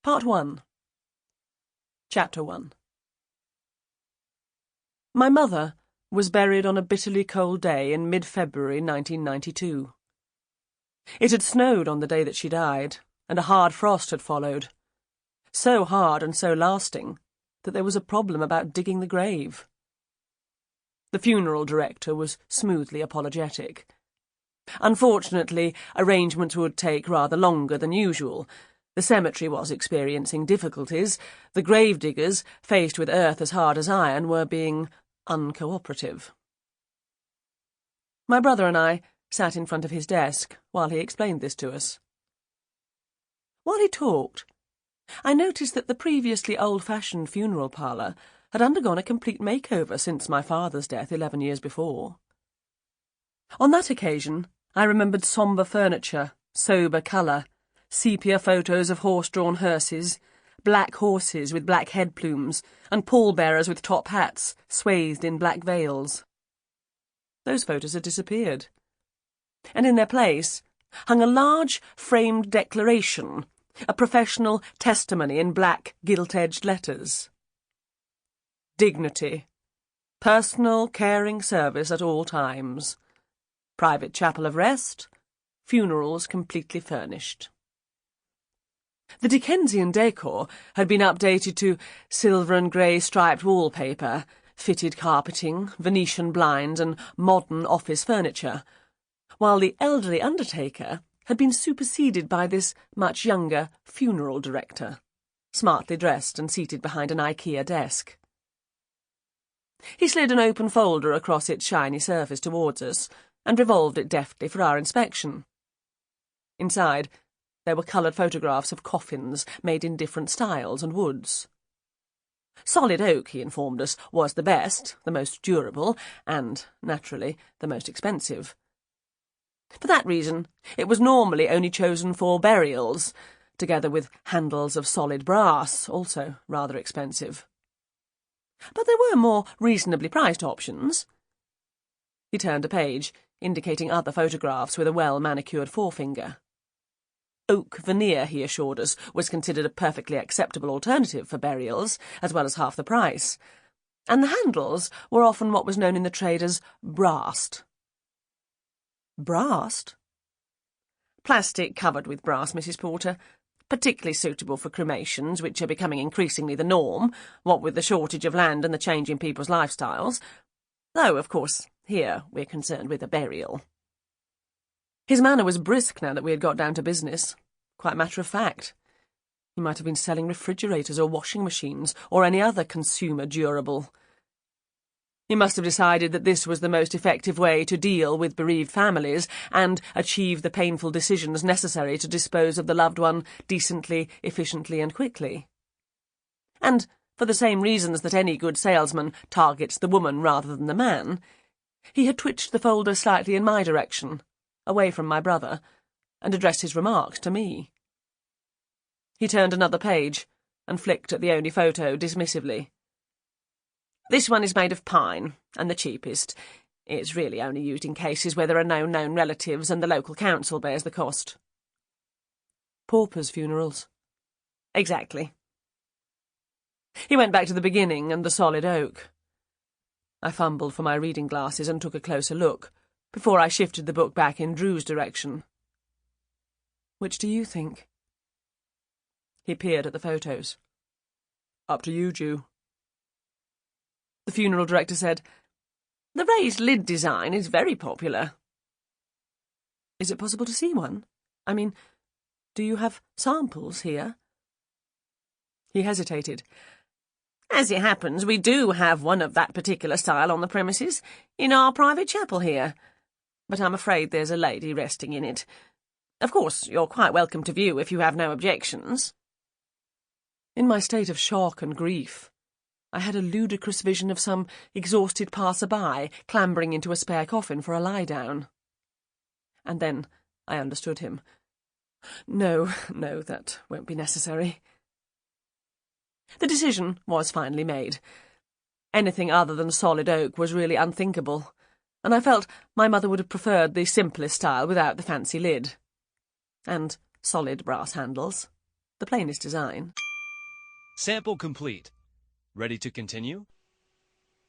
Part 1. Chapter 1. My mother was buried on a bitterly cold day in mid-February 1992. It had snowed on the day that she died, and a hard frost had followed. So hard and so lasting that there was a problem about digging the grave. The funeral director was smoothly apologetic. Unfortunately, arrangements would take rather longer than usual. The cemetery was experiencing difficulties. The gravediggers, faced with earth as hard as iron, were being uncooperative. My brother and I sat in front of his desk while he explained this to us. While he talked, I noticed that the previously old-fashioned funeral parlour had undergone a complete makeover since my father's death 11 years before. On that occasion, I remembered sombre furniture, sober colour, sepia photos of horse-drawn hearses, black horses with black head plumes, and pallbearers with top hats, swathed in black veils. Those photos had disappeared, and in their place hung a large framed declaration, a professional testimony in black gilt-edged letters. Dignity. Personal caring service at all times. Private chapel of rest. Funerals completely furnished. The Dickensian decor had been updated to silver and grey striped wallpaper, fitted carpeting, Venetian blinds and modern office furniture, while the elderly undertaker had been superseded by this much younger funeral director, smartly dressed and seated behind an IKEA desk. He slid an open folder across its shiny surface towards us and revolved it deftly for our inspection. Inside, there were coloured photographs of coffins made in different styles and woods. Solid oak, he informed us, was the best, the most durable, and, naturally, the most expensive. For that reason, it was normally only chosen for burials, together with handles of solid brass, also rather expensive. But there were more reasonably priced options. He turned a page, indicating other photographs with a well-manicured forefinger. Oak veneer, he assured us, was considered a perfectly acceptable alternative for burials, as well as half the price, and the handles were often what was known in the trade as brassed. Brassed? Plastic covered with brass, Mrs. Porter, particularly suitable for cremations, which are becoming increasingly the norm, what with the shortage of land and the change in people's lifestyles, though, of course, here we're concerned with a burial. His manner was brisk now that we had got down to business, quite matter of fact. He might have been selling refrigerators or washing machines or any other consumer durable. He must have decided that this was the most effective way to deal with bereaved families and achieve the painful decisions necessary to dispose of the loved one decently, efficiently and quickly. And, for the same reasons that any good salesman targets the woman rather than the man, he had twitched the folder slightly in my direction, away from my brother, and addressed his remarks to me. He turned another page and flicked at the only photo dismissively. This one is made of pine, and the cheapest. It's really only used in cases where there are no known relatives and the local council bears the cost. Paupers' funerals. Exactly. He went back to the beginning and the solid oak. I fumbled for my reading glasses and took a closer look, before I shifted the book back in Drew's direction. Which do you think? He peered at the photos. Up to you, Drew. The funeral director said, The raised lid design is very popular. Is it possible to see one? I mean, do you have samples here? He hesitated. As it happens, we do have one of that particular style on the premises, in our private chapel here. But I'm afraid there's a lady resting in it. Of course, you're quite welcome to view if you have no objections. In my state of shock and grief, I had a ludicrous vision of some exhausted passer-by clambering into a spare coffin for a lie-down. And then I understood him. No, that won't be necessary. The decision was finally made. Anything other than solid oak was really unthinkable, and I felt my mother would have preferred the simplest style without the fancy lid. And solid brass handles. The plainest design. Sample complete. Ready to continue?